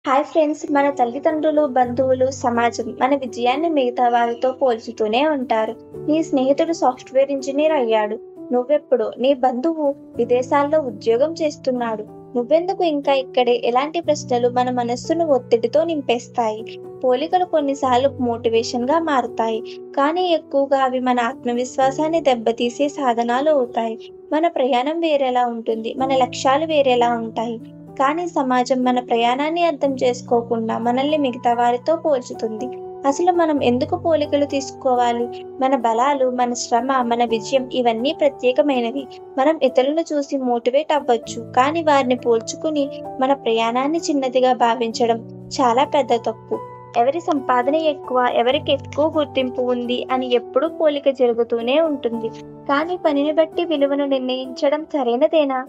Hi friends! మన తల్లిదండ్రులు, బంధువులు, సమాజం మన విజయాన్ని మిగతా వారితో పోల్చుతూనే ఉంటారు. నీ స్నేహితుడు సాఫ్ట్‌వేర్ ఇంజినీర్ అయ్యాడు. నువ్వెప్పుడో, నీ బంధువు విదేశాల్లో ఉద్యోగం చేస్తున్నాడు. నువ్వెందుకు ఇంకా ఇక్కడే? ఇలాంటి ప్రశ్నలు మన మనస్సును ఒత్తిడితో నింపేస్తాయి. పోలికలు కొన్నిసార్లు మోటివేషన్‌గా మారుతాయి. కానీ ఎక్కువగా అవి మన ఆత్మవిశ్వాసాన్ని దెబ్బతీసే సాధనాలు అవుతాయి. మన ప్రయాణం వేరేలా ఉంటుంది. మన లక్ష్యాలు వేరేలా ఉంటాయి. కానీ సమాజం మన ప్రయాణాన్ని అర్థం చేసుకోకుండా మనల్ని మిగతా వారితో పోల్చుతుంది. అసలు మనం ఎందుకు పోలికలు తీసుకోవాలి? మన బలాలు, మన శ్రమ, మన విజయం ఇవన్నీ ప్రత్యేకమైనవి. మనం ఇతరులను చూసి మోటివేట్ అవ్వచ్చు. కానీ వారిని పోల్చుకుని మన ప్రయాణాన్ని చిన్నదిగా భావించడం చాలా పెద్ద తప్పు. ఎవరి సంపాదన ఎక్కువ, ఎవరికి ఎక్కువ గుర్తింపు ఉంది అని ఎప్పుడూ పోలిక జరుగుతూనే ఉంటుంది. కానీ పనిని బట్టి విలువను నిర్ణయించడం సరైనదేనా?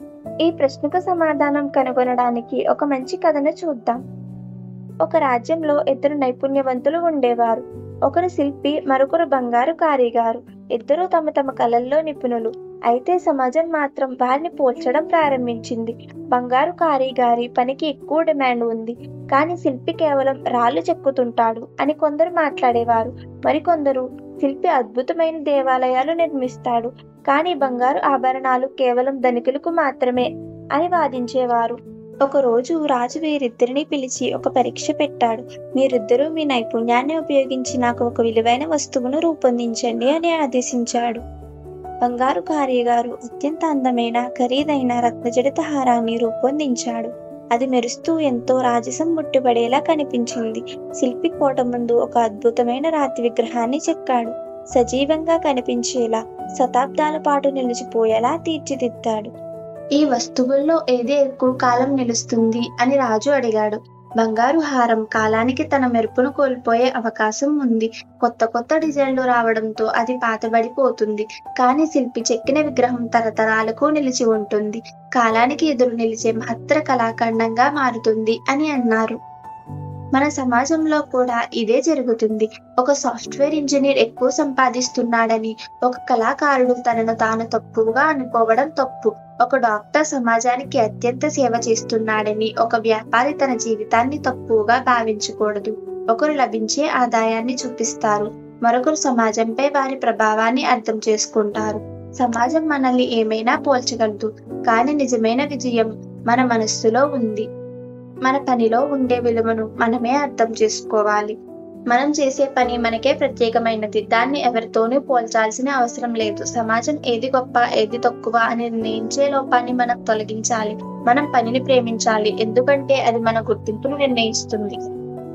ఈ ప్రశ్నకు సమాధానం కనుగొనడానికి ఒక మంచి కథను చూద్దాం. ఒక రాజ్యంలో ఇద్దరు నైపుణ్యవంతులు ఉండేవారు. ఒకరు శిల్పి, మరొకరు బంగారు కారీగారు. ఇద్దరూ తమ తమ కళల్లో నిపుణులు. అయితే సమాజం మాత్రం వారిని పోల్చడం ప్రారంభించింది. బంగారు కారీగారి పనికి ఎక్కువ డిమాండ్ ఉంది. కానీ శిల్పి కేవలం రాళ్ళు చెక్కుతుంటాడు అని కొందరు మాట్లాడేవారు. మరికొందరు శిల్పి అద్భుతమైన దేవాలయాలు నిర్మిస్తాడు. కానీ బంగారు ఆభరణాలు కేవలం ధనికులకు మాత్రమే అని వాదించేవారు. ఒకరోజు రాజు వీరిద్దరినీ పిలిచి ఒక పరీక్ష పెట్టాడు. మీరిద్దరూ మీ నైపుణ్యాన్ని ఉపయోగించి నాకు ఒక విలువైన వస్తువును రూపొందించండి అని ఆదేశించాడు. బంగారు కారీగారు అత్యంత అందమైన, ఖరీదైన రత్నజడిత హారాన్ని రూపొందించాడు. అది మెరుస్తూ ఎంతో రాజసం ముట్టుబడేలా కనిపించింది. శిల్పి కోట ముందు ఒక అద్భుతమైన రాతి విగ్రహాన్ని చెక్కాడు. సజీవంగా కనిపించేలా, శతాబ్దాల పాటు నిలిచిపోయేలా తీర్చిదిద్దాడు. ఈ వస్తువుల్లో ఏది ఎక్కువ కాలం నిలుస్తుంది అని రాజు అడిగాడు. బంగారు హారం కాలానికి తన మెరుపును కోల్పోయే అవకాశం ఉంది. కొత్త డిజైన్లు రావడంతో అది పాతబడిపోతుంది. కానీ శిల్పి చెక్కిన విగ్రహం తరతరాలకు నిలిచి ఉంటుంది. కాలానికి ఎదురు నిలిచే మహత్తర కళాఖండంగా మారుతుంది అని అన్నారు. మన సమాజంలో కూడా ఇదే జరుగుతుంది. ఒక సాఫ్ట్‌వేర్ ఇంజినీర్ ఎక్కువ సంపాదిస్తున్నాడని, ఒక కళాకారుడు తనను తాను తక్కువగా అనుకోవడం తప్పు. ఒక డాక్టర్ సమాజానికి అత్యంత సేవ చేస్తున్నాడని, ఒక వ్యాపారి తన జీవితాన్ని తక్కువగా భావించకూడదు. ఒకరు లభించే ఆదాయాన్ని చూపిస్తారు, మరొకరు సమాజంపై వారి ప్రభావాన్ని అర్థం చేసుకుంటారు. సమాజం మనల్ని ఏమైనా పోల్చగలదు, కానీ నిజమైన విజయం మన మనస్సులో ఉంది. మన పనిలో ఉండే విలువను మనమే అర్థం చేసుకోవాలి. మనం చేసే పని మనకే ప్రత్యేకమైనది. దాన్ని ఎవరితోనూ పోల్చాల్సిన అవసరం లేదు. సమాజం ఏది గొప్ప, ఏది తక్కువ అని నిర్ణయించే లోపాన్ని మనం తొలగించాలి. మనం పనిని ప్రేమించాలి, ఎందుకంటే అది మన గుర్తింపును నిర్ణయిస్తుంది.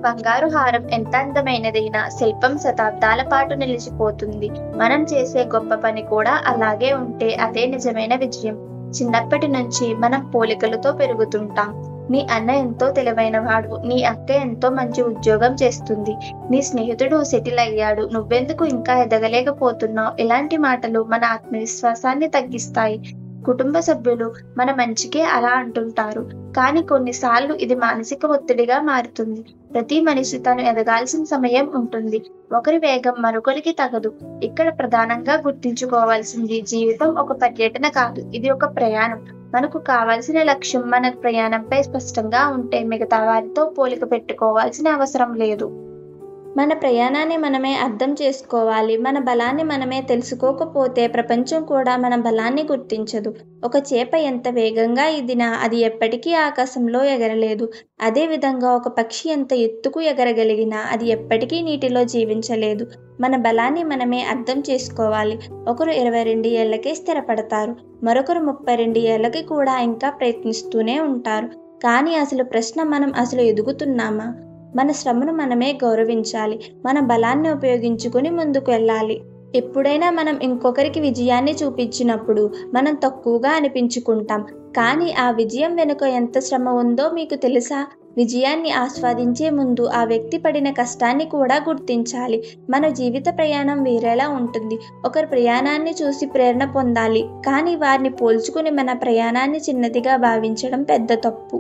బంగారు హారం ఎంత అందమైనదైనా శిల్పం శతాబ్దాల పాటు నిలిచిపోతుంది. మనం చేసే గొప్ప పని కూడా అలాగే ఉంటే అదే నిజమైన విజయం. చిన్నప్పటి నుంచి మనం పోలికలతో పెరుగుతుంటాం. నీ అన్న ఎంతో తెలివైనవాడు, నీ అక్క ఎంతో మంచి ఉద్యోగం చేస్తుంది, నీ స్నేహితుడు సెటిల్ అయ్యాడు, నువ్వెందుకు ఇంకా ఎదగలేకపోతున్నావు? ఇలాంటి మాటలు మన ఆత్మవిశ్వాసాన్ని తగ్గిస్తాయి. కుటుంబ సభ్యులు మన మంచికే అలా అంటుంటారు, కానీ కొన్నిసార్లు ఇది మానసిక ఒత్తిడిగా మారుతుంది. ప్రతి మనిషి తను ఎదగాల్సిన సమయం ఉంటుంది. ఒకరి వేగం మరొకరికి తగదు. ఇక్కడ ప్రధానంగా గుర్తుంచుకోవాల్సింది జీవితం ఒక పర్యటన కాదు, ఇది ఒక ప్రయాణం. మనకు కావాల్సిన లక్ష్యం మన ప్రయాణంపై స్పష్టంగా ఉంటే మిగతా వారితో పోలిక పెట్టుకోవాల్సిన అవసరం లేదు. మన ప్రయాణాన్ని మనమే అర్థం చేసుకోవాలి. మన బలాన్ని మనమే తెలుసుకోకపోతే ప్రపంచం కూడా మన బలాన్ని గుర్తించదు. ఒక చేప ఎంత వేగంగా ఈదినా అది ఎప్పటికీ ఆకాశంలో ఎగరలేదు. అదేవిధంగా ఒక పక్షి ఎంత ఎత్తుకు ఎగరగలిగినా అది ఎప్పటికీ నీటిలో జీవించలేదు. మన బలాన్ని మనమే అర్థం చేసుకోవాలి. ఒకరు 22 ఏళ్లకే స్థిరపడతారు, మరొకరు 32 ఏళ్లకి కూడా ఇంకా ప్రయత్నిస్తూనే ఉంటారు. కానీ అసలు ప్రశ్న, మనం అసలు ఎదుగుతున్నామా? మన శ్రమను మనమే గౌరవించాలి. మన బలాన్ని ఉపయోగించుకుని ముందుకు వెళ్ళాలి. ఎప్పుడైనా మనం ఇంకొకరికి విజయాన్ని చూపించినప్పుడు మనం తక్కువగా అనిపించుకుంటాం. కానీ ఆ విజయం వెనుక ఎంత శ్రమ ఉందో మీకు తెలుసా? విజయాన్ని ఆస్వాదించే ముందు ఆ వ్యక్తి పడిన కష్టాన్ని కూడా గుర్తించాలి. మన జీవిత ప్రయాణం వేరేలా ఉంటుంది. ఒకరి ప్రయాణాన్ని చూసి ప్రేరణ పొందాలి, కానీ వారిని పోల్చుకుని మన ప్రయాణాన్ని చిన్నదిగా భావించడం పెద్ద తప్పు.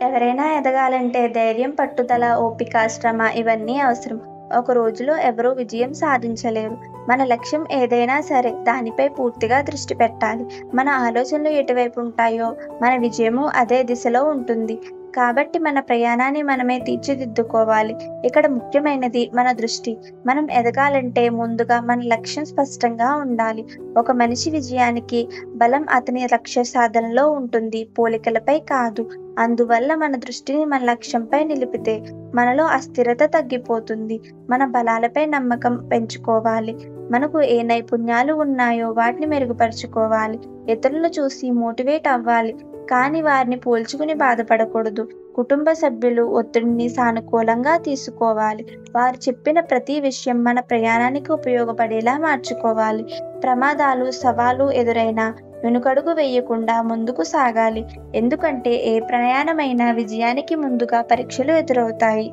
ఎవరైనా ఎదగాలంటే ధైర్యం, పట్టుదల, ఓపిక, శ్రమ ఇవన్నీ అవసరం. ఒక రోజులో ఎవరూ విజయం సాధించలేరు. మన లక్ష్యం ఏదైనా సరే దానిపై పూర్తిగా దృష్టి పెట్టాలి. మన ఆలోచనలు ఎటువైపు ఉంటాయో మన విజయము అదే దిశలో ఉంటుంది. కాబట్టి మన ప్రయాణాన్ని మనమే తీర్చిదిద్దుకోవాలి. ఇక్కడ ముఖ్యమైనది మన దృష్టి. మనం ఎదగాలంటే ముందుగా మన లక్ష్యం స్పష్టంగా ఉండాలి. ఒక మనిషి విజయానికి బలం అతని లక్ష్య సాధనలో ఉంటుంది, పోలికలపై కాదు. అందువల్ల మన దృష్టిని మన లక్ష్యంపై నిలిపితే మనలో అస్థిరత తగ్గిపోతుంది. మన బలాలపై నమ్మకం పెంచుకోవాలి. మనకు ఏ నైపుణ్యాలు ఉన్నాయో వాటిని మెరుగుపరుచుకోవాలి. ఇతరులను చూసి మోటివేట్ అవ్వాలి, కానీ వారిని పోల్చుకుని బాధపడకూడదు. కుటుంబ సభ్యులు ఒత్తిడిని సానుకూలంగా తీసుకోవాలి. వారు చెప్పిన ప్రతి విషయం మన ప్రయాణానికి ఉపయోగపడేలా మార్చుకోవాలి. ప్రమాదాలు, సవాలు ఎదురైనా వెనుకడుగు వేయకుండా ముందుకు సాగాలి. ఎందుకంటే ఏ ప్రయాణమైనా విజయానికి ముందుగా పరీక్షలు ఎదురవుతాయి.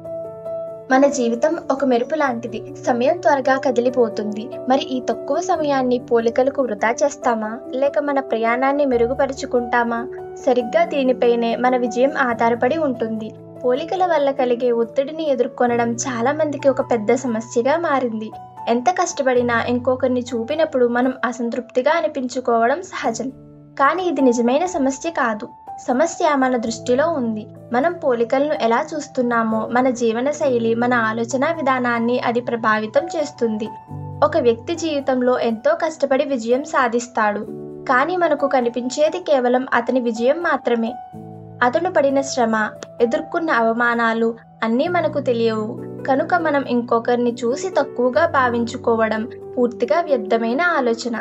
మన జీవితం ఒక మెరుపు లాంటిది. సమయం త్వరగా కదిలిపోతుంది. మరి ఈ తక్కువ సమయాన్ని పోలికలకు వృధా చేస్తామా, లేక మన ప్రయాణాన్ని మెరుగుపరుచుకుంటామా? సరిగ్గా దీనిపైనే మన విజయం ఆధారపడి ఉంటుంది. పోలికల వల్ల కలిగే ఒత్తిడిని ఎదుర్కొనడం చాలా మందికి ఒక పెద్ద సమస్యగా మారింది. ఎంత కష్టపడినా ఇంకొకరిని చూపినప్పుడు మనం అసంతృప్తిగా అనిపించుకోవడం సహజం. కానీ ఇది నిజమైన సమస్య కాదు. సమస్య మన దృష్టిలో ఉంది. మనం పోలికలను ఎలా చూస్తున్నామో మన జీవన శైలి, మన ఆలోచన విధానాన్ని అది ప్రభావితం చేస్తుంది. ఒక వ్యక్తి జీవితంలో ఎంతో కష్టపడి విజయం సాధిస్తాడు, కానీ మనకు కనిపించేది కేవలం అతని విజయం మాత్రమే. అతను పడిన శ్రమ, ఎదుర్కొన్న అవమానాలు అన్నీ మనకు తెలియవు. కనుక మనం ఇంకొకరిని చూసి తక్కువగా భావించుకోవడం పూర్తిగా వ్యర్థమైన ఆలోచన.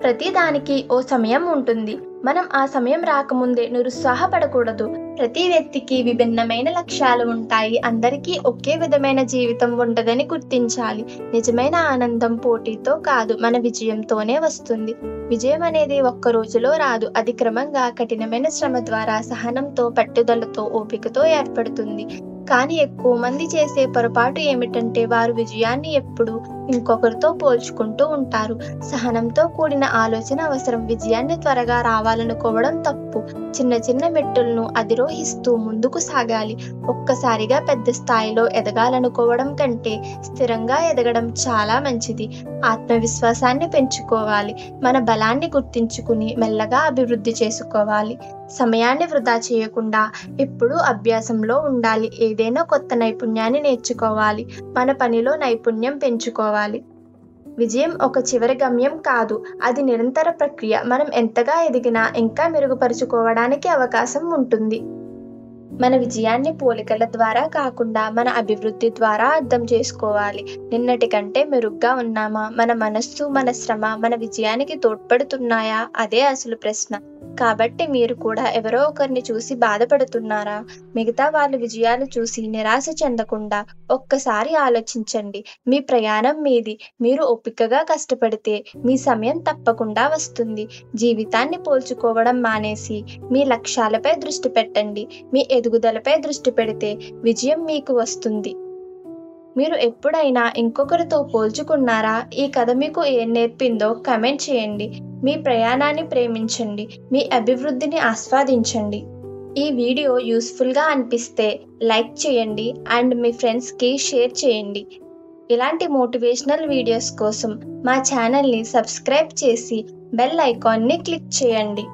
ప్రతి దానికి ఓ సమయం ఉంటుంది. మనం ఆ సమయం రాకముందే నిరుత్సాహపడకూడదు. ప్రతి వ్యక్తికి విభిన్నమైన లక్ష్యాలు ఉంటాయి. అందరికీ ఒకే విధమైన జీవితం ఉండదని గుర్తించాలి. నిజమైన ఆనందం పోటీతో కాదు, మన విజయంతోనే వస్తుంది. విజయం అనేది ఒక్క రోజులో రాదు. అది క్రమంగా కఠినమైన శ్రమ ద్వారా, సహనంతో, పట్టుదలతో, ఓపికతో ఏర్పడుతుంది. కానీ ఎక్కువ మంది చేసే పొరపాటు ఏమిటంటే వారు విజయాన్ని ఎప్పుడూ ఇంకొకరితో పోల్చుకుంటూ ఉంటారు. సహనంతో కూడిన ఆలోచన అవసరం. విజయాన్ని త్వరగా రావాలనుకోవడం తప్పు. చిన్న చిన్న మెట్టులను అధిరోహిస్తూ ముందుకు సాగాలి. ఒక్కసారిగా పెద్ద స్థాయిలో ఎదగాలనుకోవడం కంటే స్థిరంగా ఎదగడం చాలా మంచిది. ఆత్మవిశ్వాసాన్ని పెంచుకోవాలి. మన బలాన్ని గుర్తించుకుని మెల్లగా అభివృద్ధి చేసుకోవాలి. సమయాన్ని వృధా చేయకుండా ఎప్పుడూ అభ్యాసంలో ఉండాలి. ఏదైనా కొత్త నైపుణ్యాన్ని నేర్చుకోవాలి. మన పనిలో నైపుణ్యం పెంచుకోవాలి. విజయం ఒక చివరి గమ్యం కాదు, అది నిరంతర ప్రక్రియ. మనం ఎంతగా ఎదిగినా ఇంకా మెరుగుపరుచుకోవడానికి అవకాశం ఉంటుంది. మన విజయాన్ని పోలికల ద్వారా కాకుండా మన అభివృద్ధి ద్వారా అర్థం చేసుకోవాలి. నిన్నటి కంటే మెరుగ్గా ఉన్నామా? మన మనస్సు, మన శ్రమ మన విజయానికి తోడ్పడుతున్నాయా? అదే అసలు ప్రశ్న. కాబట్టి మీరు కూడా ఎవరో ఒకరిని చూసి బాధపడుతున్నారా? మిగతా వాళ్ళ విజయాలు చూసి నిరాశ చెందకుండా ఒక్కసారి ఆలోచించండి. మీ ప్రయాణం మీది. మీరు ఓపికగా కష్టపడితే మీ సమయం తప్పకుండా వస్తుంది. జీవితాన్ని పోల్చుకోవడం మానేసి మీ లక్ష్యాలపై దృష్టి పెట్టండి. మీ ఎదుగుదలపై దృష్టి పెడితే విజయం మీకు వస్తుంది. మీరు ఎప్పుడైనా ఇంకొకరితో పోల్చుకున్నారా? ఈ కథ మీకు ఏం నేర్పిందో కమెంట్ చేయండి. మీ ప్రయాణాన్ని ప్రేమించండి. మీ అభివృద్ధిని ఆస్వాదించండి. ఈ వీడియో యూస్ఫుల్గా అనిపిస్తే లైక్ చేయండి అండ్ మీ ఫ్రెండ్స్కి షేర్ చేయండి. ఇలాంటి మోటివేషనల్ వీడియోస్ కోసం మా ఛానల్ని సబ్స్క్రైబ్ చేసి బెల్ ఐకాన్ని క్లిక్ చేయండి.